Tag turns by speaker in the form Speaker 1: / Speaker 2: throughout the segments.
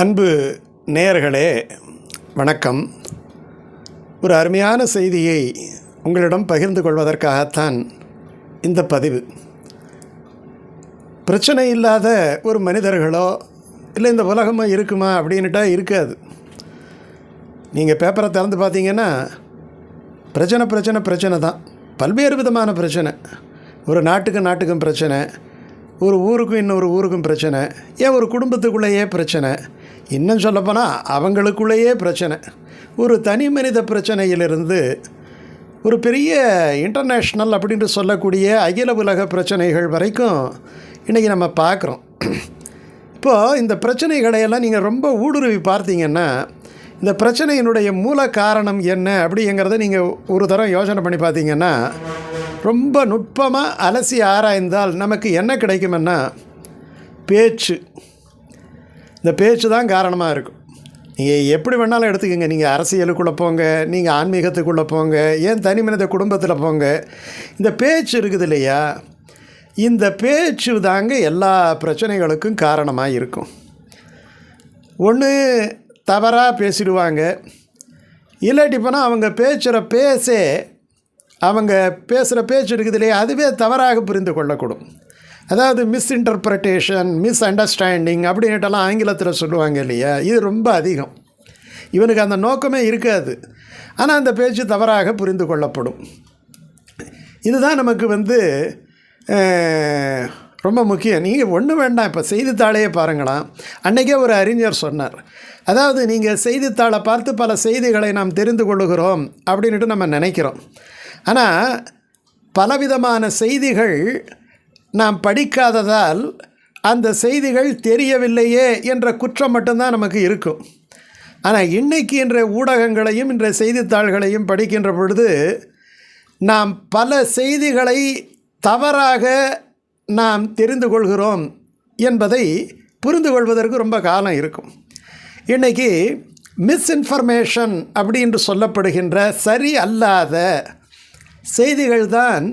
Speaker 1: அன்பு நேயர்களே வணக்கம். ஒரு அருமையான செய்தியை உங்களிடம் பகிர்ந்து கொள்வதற்காகத்தான் இந்த பதிவு. பிரச்சனை இல்லாத ஒரு மனிதர்களோ இல்லை இந்த உலகமோ இருக்குமா அப்படின்ட்டா இருக்காது. நீங்கள் பேப்பரை திறந்து பார்த்தீங்கன்னா பிரச்சனை தான். பல்வேறு விதமான பிரச்சனை. ஒரு நாட்டுக்கும் பிரச்சனை, ஒரு ஊருக்கும் இன்னொரு ஊருக்கும் பிரச்சனை, ஏன் ஒரு குடும்பத்துக்குள்ளேயே பிரச்சனை, இன்னும் சொல்லப்போனால் அவங்களுக்குள்ளேயே பிரச்சனை. ஒரு தனி மனித பிரச்சனையிலிருந்து ஒரு பெரிய இன்டர்நேஷ்னல் அப்படின்ட்டு சொல்லக்கூடிய அகில உலக பிரச்சனைகள் வரைக்கும் இன்றைக்கி நம்ம பார்க்குறோம். இப்போது இந்த பிரச்சனைகளையெல்லாம் நீங்கள் ரொம்ப ஊடுருவி பார்த்தீங்கன்னா இந்த பிரச்சனையினுடைய மூல காரணம் என்ன அப்படிங்கிறத நீங்கள் ஒரு தரம் யோசனை பண்ணி பார்த்தீங்கன்னா ரொம்ப நுட்பமாக அலசி ஆராய்ந்தால் நமக்கு என்ன கிடைக்குமென்னா பேச்சு. இந்த பேச்சு தான் காரணமாக இருக்கும். நீங்கள் எப்படி வேணாலும் எடுத்துக்கோங்க. நீங்கள் அரசியலுக்குள்ளே போங்க, நீங்கள் ஆன்மீகத்துக்குள்ளே போங்க, ஏன் தனி மனித குடும்பத்தில் போங்க, இந்த பேச்சு இருக்குது இல்லையா, இந்த பேச்சு தாங்க எல்லா பிரச்சனைகளுக்கும் காரணமாக இருக்கும். ஒன்று தவறாக பேசிடுவாங்க, இல்லாட்டி போனால் அவங்க அவங்க பேசுகிற பேச்சு இருக்குது இல்லையா, அதுவே தவறாக புரிந்து கொள்ளக்கூடும். அதாவது மிஸ்இன்டர்பிரட்டேஷன், மிஸ் அண்டர்ஸ்டாண்டிங் அப்படின்ட்டெல்லாம் ஆங்கிலத்தில் சொல்லுவாங்க இல்லையா, இது ரொம்ப அதிகம். இவனுக்கு அந்த நோக்கமே இருக்காது, ஆனால் அந்த பேச்சு தவறாக புரிந்து கொள்ளப்படும். இதுதான் நமக்கு ரொம்ப முக்கியம். நீங்கள் ஒன்றும் வேண்டாம், இப்போ செய்தித்தாளையே பாருங்களாம். அன்றைக்கே ஒரு அறிஞர் சொன்னார், அதாவது நீங்கள் செய்தித்தாளை பார்த்து பல செய்திகளை நாம் தெரிந்து கொள்ளுகிறோம் அப்படின்ட்டு நம்ம நினைக்கிறோம். ஆனால் பலவிதமான செய்திகள் நாம் படிக்காததால் அந்த செய்திகள் தெரியவில்லையே என்ற குற்றம் மட்டும்தான் நமக்கு இருக்கும். ஆனால் இன்றைக்கி இன்றைய ஊடகங்களையும் இன்றைய செய்தித்தாள்களையும் படிக்கின்ற பொழுது நாம் பல செய்திகளை தவறாக நாம் தெரிந்து கொள்கிறோம் என்பதை புரிந்து கொள்வதற்கு ரொம்ப காலம் இருக்கும். இன்றைக்கி மிஸ்இன்ஃபர்மேஷன் அப்படின்னு சொல்லப்படுகின்ற சரி அல்லாத செய்திகள் தான்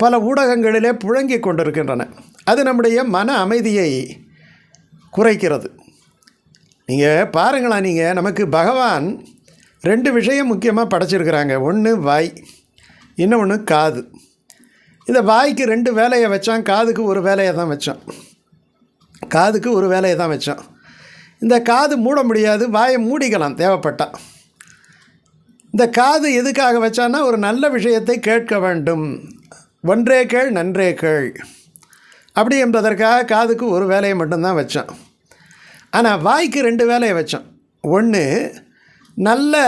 Speaker 1: பல ஊடகங்களிலே புழங்கி கொண்டிருக்கின்றன. அது நம்முடைய மன அமைதியை குறைக்கிறது. நீங்கள் பாருங்களா, நமக்கு பகவான் 2 விஷயம் முக்கியமாக படைச்சிருக்கிறாங்க. ஒன்று வாய், இன்னொன்று காது. இந்த வாய்க்கு 2 வேலையை வச்சான், காதுக்கு ஒரு வேலையை தான் வச்சான். இந்த காது மூட முடியாது, வாயை மூடிக்கலாம் தேவைப்பட்டால். இந்த காது எதுக்காக வச்சான்னா ஒரு நல்ல விஷயத்தை கேட்க வேண்டும், ஒன்றே கேள் நன்றே கேள் அப்படி என்பதற்காக காதுக்கு ஒரு வேலையை மட்டும்தான் வச்சான். ஆனால் வாய்க்கு 2 வேலையை வச்சான். ஒன்று, நல்ல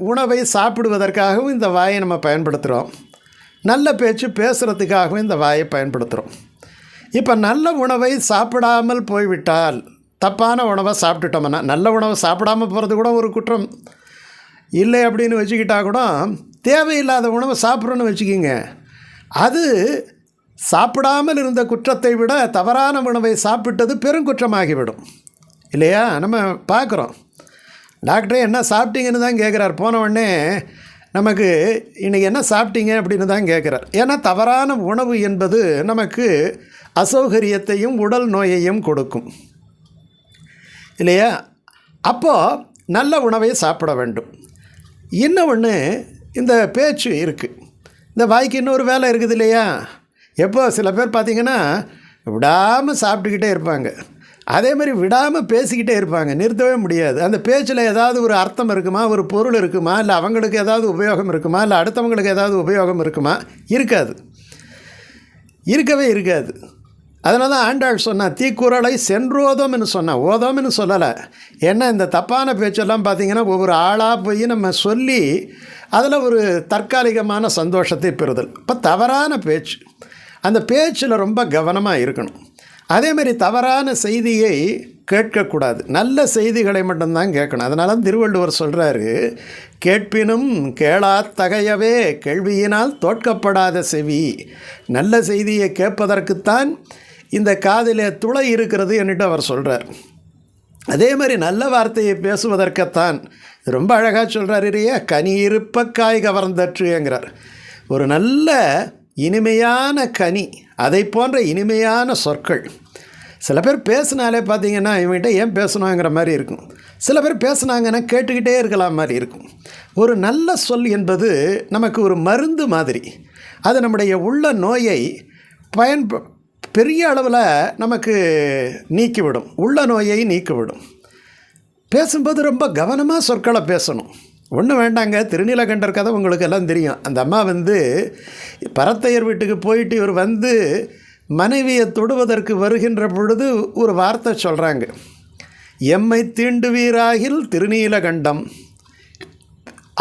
Speaker 1: உணவை சாப்பிடுவதற்காகவும் இந்த வாயை நம்ம பயன்படுத்துகிறோம், நல்ல பேச்சு பேசுகிறதுக்காகவும் இந்த வாயை பயன்படுத்துகிறோம். இப்போ நல்ல உணவை சாப்பிடாமல் போய்விட்டால், தப்பான உணவை சாப்பிட்டுட்டோம்னா, நல்ல உணவை சாப்பிடாமல் போகிறது கூட ஒரு குற்றம் இல்லை அப்படின்னு வச்சுக்கிட்டால் கூட, தேவையில்லாத உணவை சாப்பிட்றோன்னு வச்சுக்கிங்க, அது சாப்பிடாமல் இருந்த குற்றத்தை விட தவறான உணவை சாப்பிட்டது பெருங்குற்றமாகிவிடும் இல்லையா. நம்ம பார்க்குறோம், டாக்டரே என்ன சாப்பிட்டீங்கன்னு தான் கேட்குறார். போன உடனே நமக்கு இன்றைக்கி என்ன சாப்பிட்டீங்க அப்படின்னு தான் கேட்குறார். ஏன்னா தவறான உணவு என்பது நமக்கு அசௌகரியத்தையும் உடல் நோயையும் கொடுக்கும் இல்லையா. அப்போது நல்ல உணவை சாப்பிட வேண்டும். இன்னொன்று, இந்த பேச்சு இருக்குது, இந்த வாய்க்கு இன்னொரு வேலை இருக்குது இல்லையா. எப்போ சில பேர் பார்த்திங்கன்னா விடாமல் சாப்பிட்டுக்கிட்டே இருப்பாங்க, அதே மாதிரி விடாமல் பேசிக்கிட்டே இருப்பாங்க, நிறுத்தவே முடியாது. அந்த பேச்சில் ஏதாவது ஒரு அர்த்தம் இருக்குமா, ஒரு பொருள் இருக்குமா, இல்லை அவங்களுக்கு ஏதாவது உபயோகம் இருக்குமா, இல்லை அடுத்தவங்களுக்கு ஏதாவது உபயோகம் இருக்குமா? இருக்கவே இருக்காது. அதனால தான் ஆண்டாள் சொன்னான், தீக்குறளை சென்றோதோம்னு சொன்னான், ஓதோம்னு சொல்லலை. ஏன்னா இந்த தப்பான பேச்செல்லாம் பார்த்திங்கன்னா ஒவ்வொரு ஆளாக போய் நம்ம சொல்லி அதில் ஒரு தற்காலிகமான சந்தோஷத்தை பெறுதல். இப்போ தவறான பேச்சு, அந்த பேச்சில் ரொம்ப கவனமாக இருக்கணும். அதேமாதிரி தவறான செய்தியை கேட்கக்கூடாது, நல்ல செய்திகளை மட்டும்தான் கேட்கணும். அதனால திருவள்ளுவர் சொல்கிறாரு, கேட்பினும் கேளாத்தகையவே கேள்வியினால் தோற்கப்படாத செவி. நல்ல செய்தியை கேட்பதற்குத்தான் இந்த காதிலே துளை இருக்கிறது என்னட்டு அவர் சொல்கிறார். அதே மாதிரி நல்ல வார்த்தையை பேசுவதற்குத்தான் ரொம்ப அழகாக சொல்கிறார் இல்லையா, கனி இருப்ப காய் கவர்ந்தற்றுங்கிறார். ஒரு நல்ல இனிமையான கனி, அதை போன்ற இனிமையான சொற்கள், சில பேர் பேசினாலே பார்த்திங்கன்னா இவங்ககிட்ட ஏன் பேசணுங்கிற மாதிரி இருக்கும். சில பேர் பேசுனாங்கன்னா கேட்டுக்கிட்டே இருக்கலாம் மாதிரி இருக்கும். ஒரு நல்ல சொல் என்பது நமக்கு ஒரு மருந்து மாதிரி. அது நம்முடைய உள்ள நோயை பெரிய அளவில் நமக்கு நீக்கிவிடும், உள்ள நோயை நீக்கிவிடும். பேசும்போது ரொம்ப கவனமாக சொற்களை பேசணும். ஒன்றும் வேண்டாங்க, திருநீலகண்டர் கதை உங்களுக்கு எல்லாம் தெரியும். அந்த அம்மா பரத்தையர் வீட்டுக்கு போயிட்டு இவர் மனைவியை தொடுவதற்கு வருகின்ற பொழுது ஒரு வார்த்தை சொல்கிறாங்க, எம்மை தீண்டுவீராகில் திருநீலகண்டம்.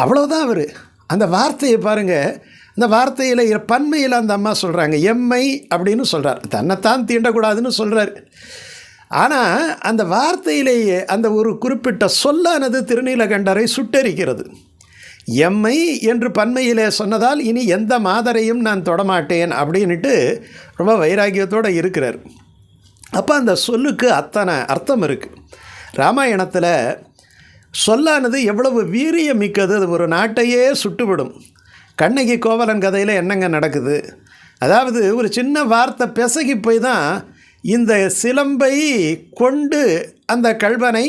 Speaker 1: அவ்வளோதான். அவர் அந்த வார்த்தையை பாருங்கள், அந்த வார்த்தையில் பன்மையில் அந்த அம்மா சொல்கிறாங்க, எம்மை அப்படின்னு சொல்கிறார். தன்னைத்தான் தீண்டக்கூடாதுன்னு சொல்கிறார். ஆனால் அந்த வார்த்தையிலேயே அந்த ஒரு குறிப்பிட்ட சொல்லானது திருநீலகண்டரை சுட்டெரிக்கிறது. எம்மை என்று பன்மையிலே சொன்னதால் இனி எந்த மாதரையும் நான் தொடமாட்டேன் அப்படின்ட்டு ரொம்ப வைராக்கியத்தோடு இருக்கிறார். அப்போ அந்த சொல்லுக்கு அத்தனை அர்த்தம் இருக்குது. ராமாயணத்தில் சொல்லானது எவ்வளவு வீரியம் மிக்கது, அது ஒரு நாட்டையே சுட்டுவிடும். கண்ணகி கோவலன் கதையில் என்னங்க நடக்குது? அதாவது ஒரு சின்ன வார்த்தை பிசகி போய் தான் இந்த சிலம்பை கொண்டு அந்த கள்வனை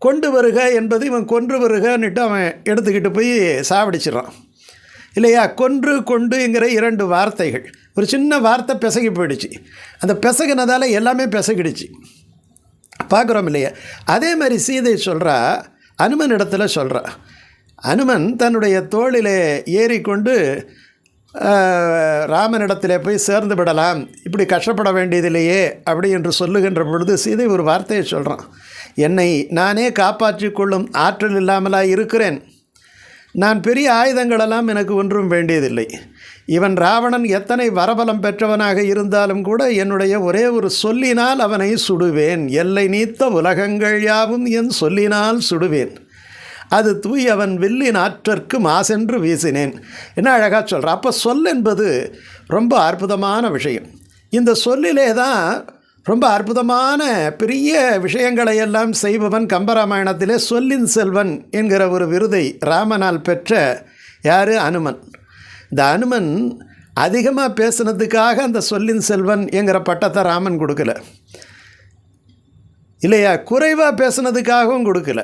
Speaker 1: கொண்டு வருக என்பது இவன் கொன்று வருகன்னுட்டு அவன் எடுத்துக்கிட்டு போய் சாவடிச்சிடறான் இல்லையா? கொன்று கொண்டுங்கிற 2 வார்த்தைகள், ஒரு சின்ன வார்த்தை பிசகி போயிடுச்சு. அந்த பிசகினதால் எல்லாமே பிசகிடுச்சு, பார்க்குறோம் இல்லையா? அதே மாதிரி சீதை சொல்கிறா, அனுமன் இடத்துல சொல்கிறா. அனுமன் தன்னுடைய தோளிலே ஏறிக்கொண்டு ராமனிடத்திலே போய் சேர்ந்து விடலாம், இப்படி கஷ்டப்பட வேண்டியதில்லையே அப்படி என்று சொல்லுகின்ற பொழுது சீதை ஒரு வார்த்தையை சொல்கிறான், என்னை நானே காப்பாற்றி கொள்ளும் ஆற்றல் இல்லாமலாக இருக்கிறேன். நான் பெரிய ஆயுதங்களெல்லாம் எனக்கு ஒன்றும் வேண்டியதில்லை. இவன் ராவணன் எத்தனை வரபலம் பெற்றவனாக இருந்தாலும் கூட என்னுடைய ஒரே ஒரு சொல்லினால் அவனை சுடுவேன். எல்லை நீத்த உலகங்கள் யாவும் என் சொல்லினால் சுடுவேன். அது தூயவன் வில்லின் ஆற்றற்கு மாசென்று வீசினேன். என்ன அழகாக சொல்கிறான். அப்போ சொல் என்பது ரொம்ப அற்புதமான விஷயம். இந்த சொல்லிலே தான் ரொம்ப அற்புதமான பெரிய விஷயங்களை எல்லாம் செய்பவன். கம்பராமாயணத்திலே சொல்லின் செல்வன் என்கிற ஒரு விருதை ராமனால் பெற்ற யார்? அனுமன். இந்த அனுமன் அதிகமாக பேசுனதுக்காக அந்த சொல்லின் செல்வன் என்கிற பட்டத்தை ராமன் கொடுக்கல இல்லையா? குறைவாக பேசுனதுக்காகவும் கொடுக்கல.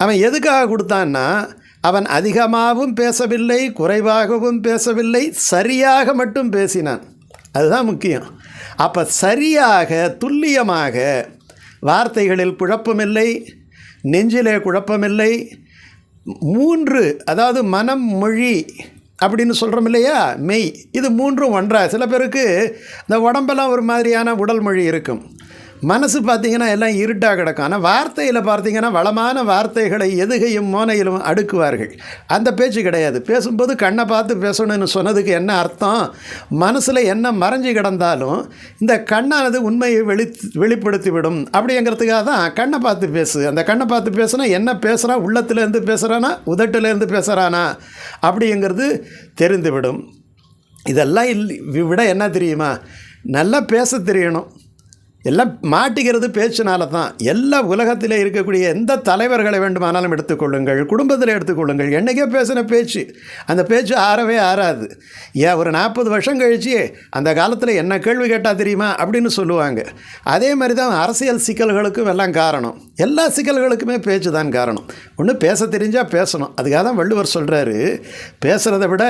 Speaker 1: அவன் எதுக்காக கொடுத்தான்னா, அவன் அதிகமாகவும் பேசவில்லை, குறைவாகவும் பேசவில்லை, சரியாக மட்டும் பேசினான். அதுதான் முக்கியம். அப்போ சரியாக துல்லியமாக, வார்த்தைகளில் குழப்பமில்லை, நெஞ்சிலே குழப்பமில்லை, 3 அதாவது மனம் மொழி அப்படின்னு சொல்கிறோம் இல்லையா, மெய், இது 3ம் ஒன்றாக. சில பேருக்கு இந்த உடம்பெல்லாம் ஒரு மாதிரியான உடல் மொழி இருக்கும், மனசு பார்த்திங்கன்னா எல்லாம் இருட்டாக கிடக்கும். ஆனால் வார்த்தையில் பார்த்திங்கன்னா வளமான வார்த்தைகளை எதுகையும் மோனையிலும் அடுக்குவார்கள். அந்த பேச்சு கிடையாது. பேசும்போது கண்ணை பார்த்து பேசணும்னு சொன்னதுக்கு என்ன அர்த்தம்? மனசில் என்ன மறைஞ்சி கிடந்தாலும் இந்த கண்ணானது உண்மையை வெளிப்படுத்திவிடும் அப்படிங்கிறதுக்காக தான் கண்ணை பார்த்து பேசு. அந்த கண்ணை பார்த்து பேசுனா என்ன பேசுகிறான், உள்ளத்துலேருந்து பேசுகிறானா உதட்டிலேருந்து பேசுகிறானா அப்படிங்கிறது தெரிந்துவிடும். இதெல்லாம் விட என்ன தெரியுமா, நல்லா பேச தெரியணும். எல்லாம் மாட்டிக்கிறது பேச்சினால தான். எல்லா உலகத்தில் இருக்கக்கூடிய எந்த தலைவர்களை வேண்டுமானாலும் எடுத்துக்கொள்ளுங்கள், குடும்பத்தில் எடுத்துக்கொள்ளுங்கள், என்றைக்கே பேசின பேச்சு, அந்த பேச்சு ஆறவே ஆறாது. ஏன் ஒரு 40 வருஷம் கழிச்சு அந்த காலத்தில் என்ன கேள்வி கேட்டால் தெரியுமா அப்படின்னு சொல்லுவாங்க. அதே மாதிரி தான் அரசியல் சிக்கல்களுக்கும் எல்லாம் காரணம். எல்லா சிக்கல்களுக்குமே பேச்சு தான் காரணம். ஒன்று பேச தெரிஞ்சால் பேசணும். அதுக்காக தான் வள்ளுவர் சொல்கிறாரு, பேசுகிறத விட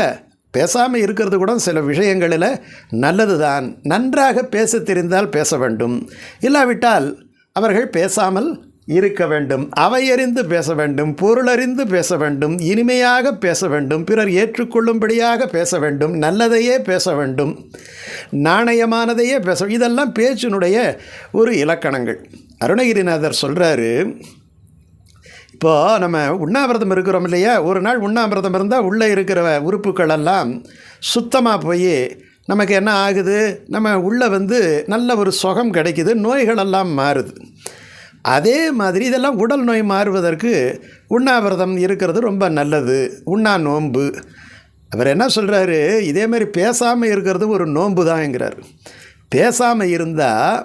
Speaker 1: பேசாமல் இருக்கிறது கூட சில விஷயங்களில் நல்லது தான். நன்றாக பேச தெரிந்தால் பேச வேண்டும், இல்லாவிட்டால் அவர்கள் பேசாமல் இருக்க வேண்டும். அவையறிந்து பேச வேண்டும், பொருளறிந்து பேச வேண்டும், இனிமையாக பேச வேண்டும், பிறர் ஏற்றுக்கொள்ளும்படியாக பேச வேண்டும், நல்லதையே பேச வேண்டும், நாணயமானதையே பேச. இதெல்லாம் பேச்சினுடைய ஒரு இலக்கணங்கள். அருணகிரிநாதர் சொல்கிறாரு, இப்போது நம்ம உண்ணாவிரதம் இருக்கிறோம் இல்லையா, ஒரு நாள் உண்ணாவிரதம் இருந்தால் உள்ளே இருக்கிற உறுப்புகளெல்லாம் சுத்தமாக போய் நமக்கு என்ன ஆகுது, நம்ம உள்ளே நல்ல ஒரு சுகம் கிடைக்குது, நோய்களெல்லாம் மாறுது. அதே மாதிரி இதெல்லாம் உடல் நோய் மாறுவதற்கு உண்ணாவிரதம் இருக்கிறது ரொம்ப நல்லது. உண்ணா நோன்பு. அவர் என்ன சொல்கிறாரு, இதே மாதிரி பேசாமல் இருக்கிறது ஒரு நோன்பு தான்ங்கிறார். பேசாமல் இருந்தால்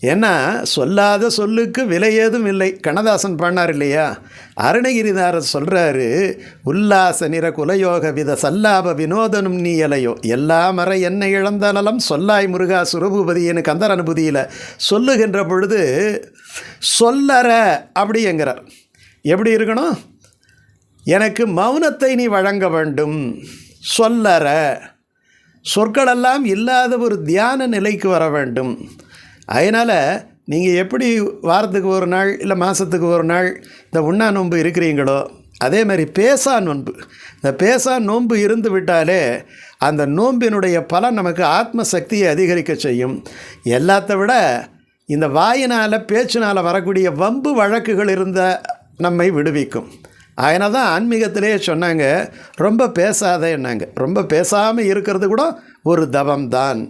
Speaker 1: ஏன்னா சொல்லாத சொல்லுக்கு விலை ஏதும் இல்லை. கண்ணதாசன் பாடினார் இல்லையா? அருணகிரிதாரர் சொல்கிறாரு, உல்லாச நிற குலயோக வித சல்லாப வினோதனும் நீ இலையோ எல்லா மற என்னை இழந்த நலம் சொல்லாய் முருகா சுரபூபதினு கந்தர் அனுபூதியில் சொல்லுகின்ற பொழுது சொல்லற அப்படிங்கிறார். எப்படி இருக்கணும்? எனக்கு மௌனத்தை நீ வழங்க வேண்டும். சொல்லற சொற்களெல்லாம் இல்லாத ஒரு தியான நிலைக்கு வர வேண்டும். அதனால் நீங்கள் எப்படி வாரத்துக்கு ஒரு நாள் இல்லை மாதத்துக்கு ஒரு நாள் இந்த உண்ணா நோன்பு இருக்கிறீங்களோ, அதே மாதிரி பேசா நோன்பு, இந்த பேசா நோன்பு இருந்து விட்டாலே அந்த நோன்பினுடைய பலன் நமக்கு ஆத்ம சக்தியை அதிகரிக்க செய்யும். எல்லாத்த விட இந்த வாயினால் பேச்சினால் வரக்கூடிய வம்பு வழக்குகள் இருந்த நம்மை விடுவிக்கும். அதனால தான் ஆன்மீகத்திலே சொன்னாங்க, ரொம்ப பேசாதேன்னாங்க. ரொம்ப பேசாமல் இருக்கிறது கூட ஒரு தவம்தான்.